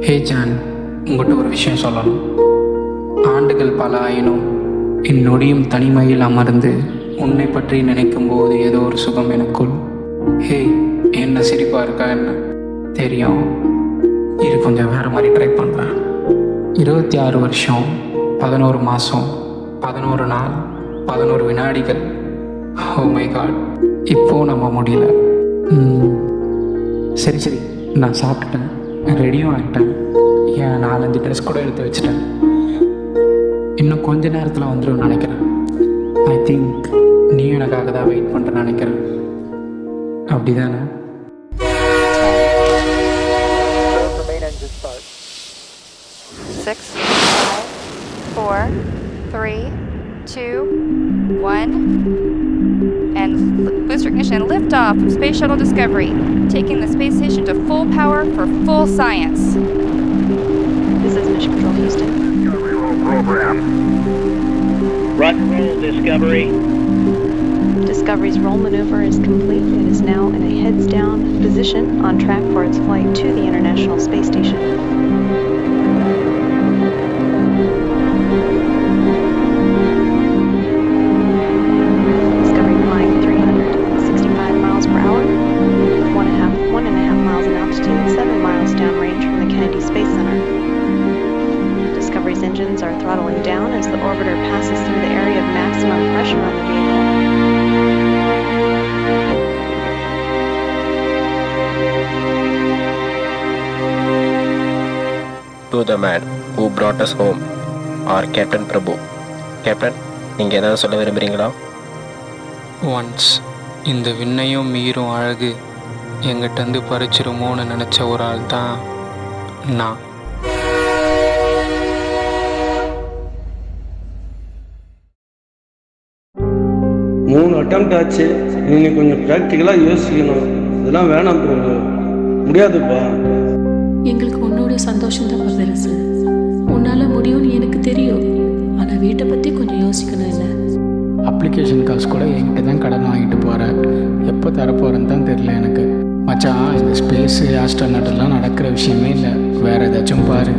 ஹே John, உங்கள்கிட்ட ஒரு விஷயம் சொல்லணும். ஆண்டுகள் பல ஆயினும் என் நொடியும் தனிமையில் அமர்ந்து உன்னை பற்றி நினைக்கும் போது ஏதோ ஒரு சுகம் எனக்குள். ஹே, என்ன சிரிப்பாக இருக்கா என்ன தெரியும். இது கொஞ்சம் வேறு மாதிரி ட்ரை பண்ணுறேன். 26 வருஷம், 11 மாதம், 11 நாள், 11 வினாடிகள். ஓ மை காட், இப்போது நம்ம முடியல. சரி சரி, நான் சாப்பிட்டுட்டேன், ரெடியும் ஆகிட்டேன். ஏன் 4-5 ட்ரெஸ் கூட எடுத்து வச்சிட்டேன். இன்னும் கொஞ்ச நேரத்தில் வந்துடும் நினைக்கிறேன். ஐ திங்க் நீ எனக்காக தான் வெயிட் பண்ணுறேன்னு நினைக்கிறேன். அப்படி தானே? 6, 5, 4, 3, 2, 1, and booster ignition liftoff of Space Shuttle Discovery, taking the space station to full power for full science. This is Mission Control Houston. Discovery roll program. Roger roll, Discovery. Discovery's roll maneuver is complete. It is now in a heads down position on track for its flight to the International Space Station. Discovery flying 365 miles per hour, 1.5 miles in altitude, 7 miles downrange from the Kennedy Space Center. Discovery's engines are throttling down as the orbiter passes through the area of maximum pressure on the vehicle. To the man who brought us home, our Captain Prabhu. Captain, நீங்கள் ஏதாவது சொல்ல விரும்புகிறீங்களா? Once இந்த விண்ணையும் மீறும் அழகு எங்கிட்டேருந்து பறிச்சிருமோன்னு நினச்ச ஒரு ஆள் தான் நான். மூணு அட்டம்ப்ட் ஆச்சு. நீ கொஞ்சம் ப்ராக்டிக்கலாக யோசிக்கணும். இதெல்லாம் வேணாம் பிரபு, முடியாதுப்பா. எங்களுக்கு உன்னோட சந்தோஷம்தான் பெருசு. உன்னால் முடியும்னு எனக்கு தெரியும். ஆனால் வீட்டை பற்றி கொஞ்சம் யோசிக்கணும். இல்லை, அப்ளிகேஷன் காசு கூட என்கிட்ட தான் கடன் வாங்கிட்டு போகிறேன். எப்போ தரப்போகிறேன்னு தான் தெரியல எனக்கு. மச்சான், இந்த ஸ்பேஸு ஆஸ்ட்ரோநாட்டெல்லாம் நடக்கிற விஷயமே இல்லை. வேறு ஏதாச்சும் பாரு.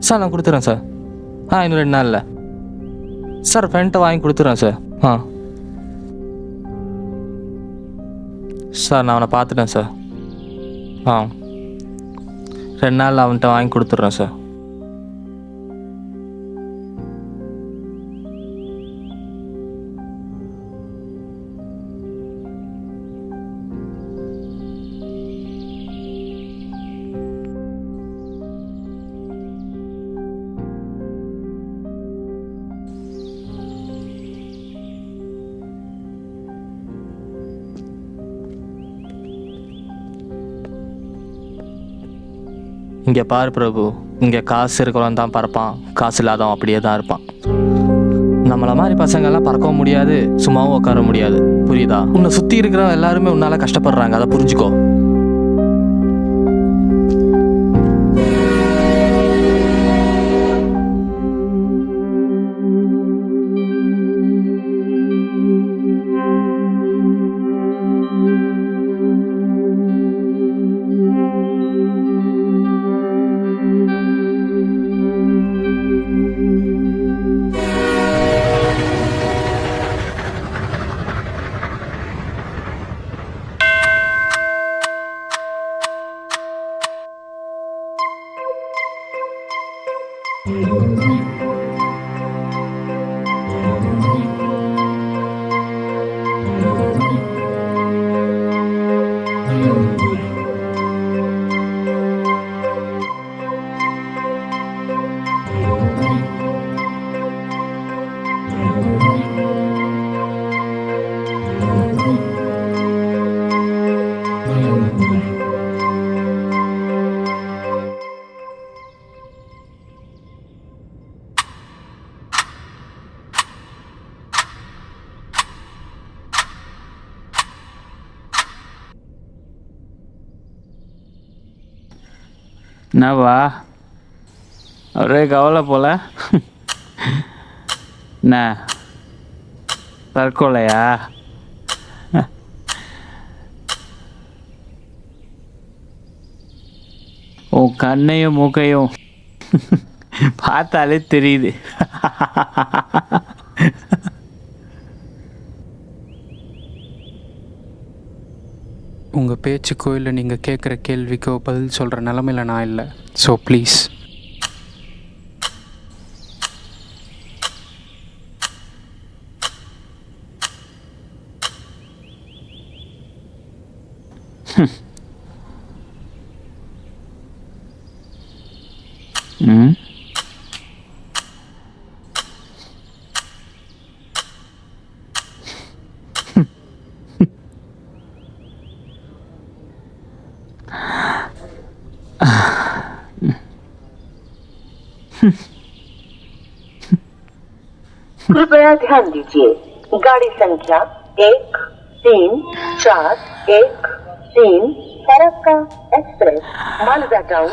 சார் நான் கொடுத்துட்றேன் சார். இன்னும் 2 நாளில் சார் ஃப்ரெண்ட்டை வாங்கி கொடுத்துட்றேன் சார். சார் நான் அவனை பார்த்துட்டேன் சார். 2 நாளில் அவன்கிட்ட வாங்கி கொடுத்துட்றேன் சார். இங்கே பாரு பிரபு, இங்கே காசு இருக்கிறவன் தான் பறப்பான், காசு இல்லாதவன் அப்படியே தான் இருப்பான். நம்மளை மாதிரி பசங்கள்லாம் பறக்கவும் முடியாது, சும்மாவும் உட்கார முடியாது. புரியுதா? உன்னை சுற்றி இருக்கிறவங்க எல்லாருமே உன்னால் கஷ்டப்படுறாங்க, அதை புரிஞ்சுக்கோ. என்னவா ஒரே கவலை போல? என்ன தற்கொலையா? உன் கண்ணையும் மூக்கையும் பார்த்தாலே தெரியுது. உங்கள் பேச்சுக்கோ இல்லை நீங்கள் கேட்குற கேள்விக்கோ பதில் சொல்கிற நிலமையில நான் இல்லை. So please. ம் कृपया ध्यान दीजिए, गाड़ी संख्या 134113 Farakka express Malda town.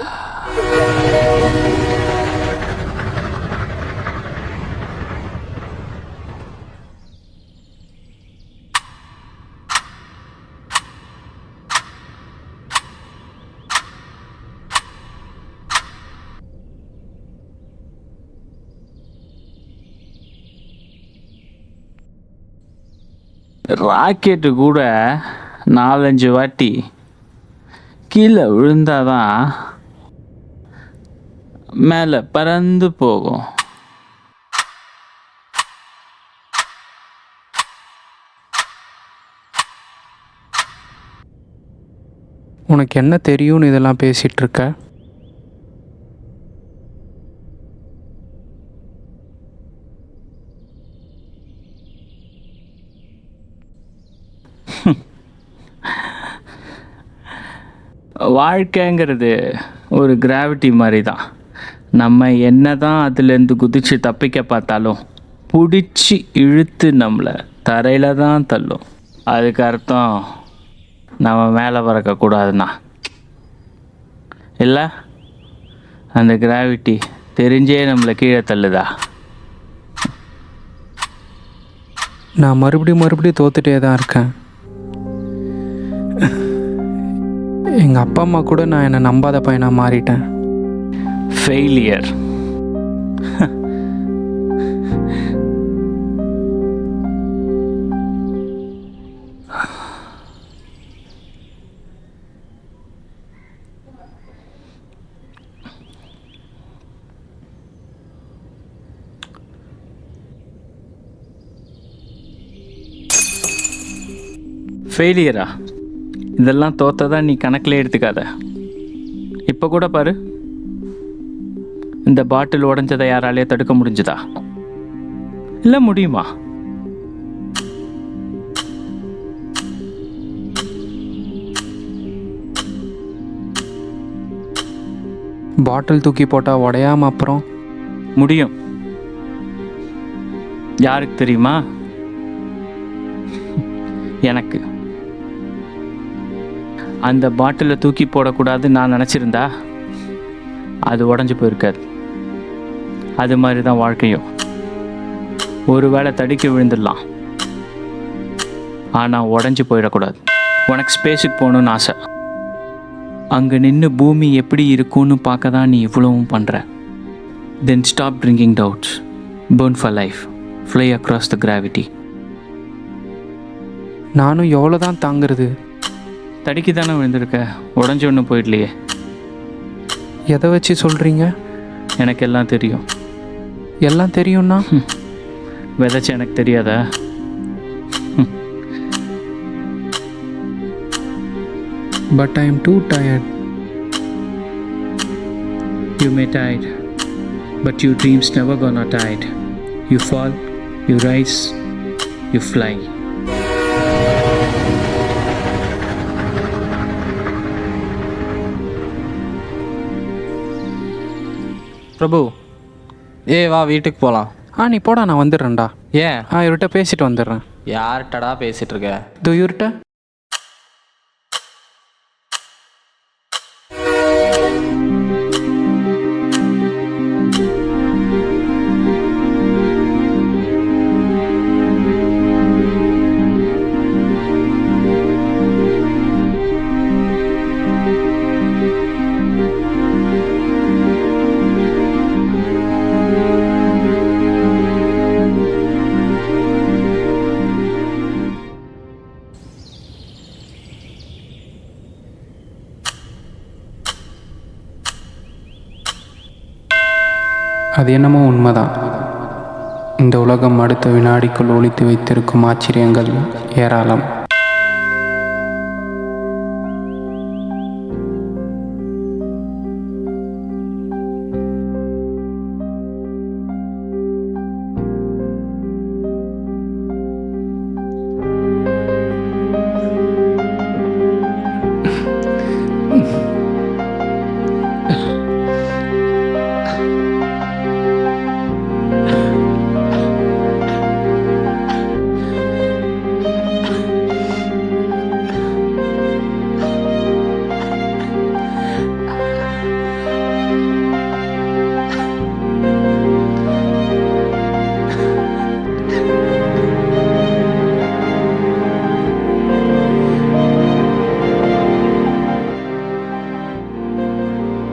Rocket கூட 4-5 வாட்டி கீழே விழுந்தாதான் மேலே பறந்து போகும். உனக்கு என்ன தெரியும்னு இதெல்லாம் பேசிகிட்டு இருக்க? வாழ்க்கைங்கிறது ஒரு கிராவிட்டி மாதிரி தான். நம்ம என்ன தான் அதுலேருந்து குதித்து தப்பிக்க பார்த்தாலும் பிடிச்சி இழுத்து நம்மளை தரையில் தான் தள்ளும். அதுக்கு அர்த்தம் நம்ம மேலே பறக்கக்கூடாதுண்ணா இல்லை? அந்த கிராவிட்டி தெரிஞ்சே நம்மளை கீழே தள்ளுதா? நான் மறுபடியும் தோத்துட்டே தான் இருக்கேன். எங்கள் அப்பா அம்மா கூட நான் என்னை நம்பாத பையனாக மாறிட்டேன். ஃபெயிலியர். ஃபெயிலியரா? இதெல்லாம் தோத்ததான் நீ கணக்கில் எடுத்துக்காத. இப்போ கூட பாரு, இந்த பாட்டில் உடைஞ்சதை யாராலேயே தடுக்க முடிஞ்சுதா? இல்லை முடியுமா? பாட்டில் தூக்கி போட்டால் உடையாம அப்புறம் முடியும். யாருக்கு தெரியுமா? எனக்கு. அந்த பாட்டிலை தூக்கி போடக்கூடாதுன்னு நான் நினச்சிருந்தா அது உடஞ்சி போயிருக்காது. அது மாதிரி தான் வாழ்க்கையும். ஒரு வேளை தடுக்கி விழுந்துடலாம், ஆனால் உடஞ்சி போயிடக்கூடாது. உனக்கு ஸ்பேஸுக்கு போகணுன்னு ஆசை. அங்கே நின்று பூமி எப்படி இருக்கும்னு பார்க்க தான் நீ இவ்வளவும் பண்ணுற. Then stop drinking doubts, burn for life, fly across the gravity. நானும் எவ்வளோ தான் தாங்கிறது? தடுக்கி தானே விழுந்திருக்க, உடஞ்சி ஒன்றும் போயிடலையே. எதை வச்சு சொல்கிறீங்க? எனக்கு எல்லாம் தெரியும். எல்லாம் தெரியும்னா விதைச்சு எனக்கு தெரியாதா? But I am too tired. You may tired, but your dreams never gonna tired. You fall, you rise, you fly. பிரபு, வா வீட்டுக்கு போகலாம். நீ போடா, நான் வந்துடுறேன்டா. ஏன்? இவர்கிட்ட பேசிட்டு வந்துடுறேன். யார்கிட்டடா பேசிகிட்டு இருக்க? இவர்கிட்ட. அது என்னமோ உண்மைதான். இந்த உலகம் அடுத்த வினாடிக்குள் ஒளித்து வைத்திருக்கும் ஆச்சரியங்கள் ஏராளம்.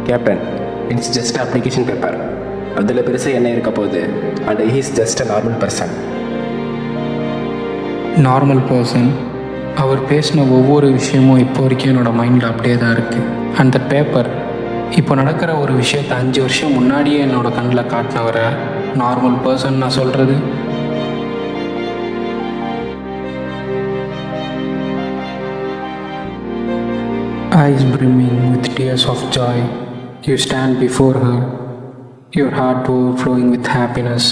Captain, it's just application paper. அதில் பெருசாக என்ன இருக்க போகுது? And he's just a normal person. Normal person. அவர் பேசின ஒவ்வொரு விஷயமும் இப்போ வரைக்கும் என்னோடய மைண்டில் அப்படியே தான் இருக்குது. அந்த பேப்பர் இப்போ நடக்கிற ஒரு விஷயத்தை 5 வருஷம் முன்னாடியே என்னோடய கண்ணில் காட்டினவரை நார்மல் பர்சன் நான் சொல்கிறது. Eyes brimming with tears of joy, you stand before her, your heart overflowing with happiness.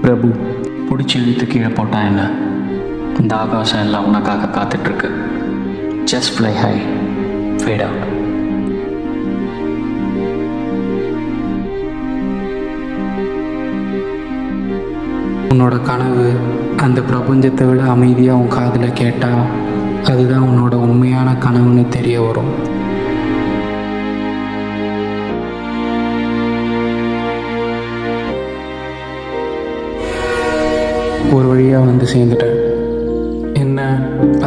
பிரபு, பிடிச்சி இழுத்து கீழே போட்டா என்ன? இந்த ஆகாசம் எல்லாம் உனக்காக காத்துட்ருக்கு. Just fly high, fade out. உன்னோட கனவு அந்த பிரபஞ்சத்தை விட அமைதியாக உன் காதில் கேட்டால் அதுதான் உன்னோட உண்மையான கனவுன்னு தெரிய வரும். ஒரு வழியாக வந்து சேர்ந்துட்டேன். என்ன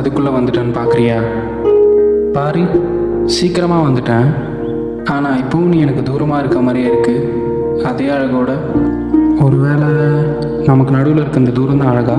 அதுக்குள்ளே வந்துட்டேன்னு பார்க்குறியா? பாரு, சீக்கிரமாக வந்துட்டேன். ஆனால் இப்போவும் நீ எனக்கு தூரமாக இருக்க மாதிரியே இருக்குது. அதே அழகோட. ஒருவேளை நமக்கு நடுவில் இருக்க இந்த தூரம் தான் அழகா?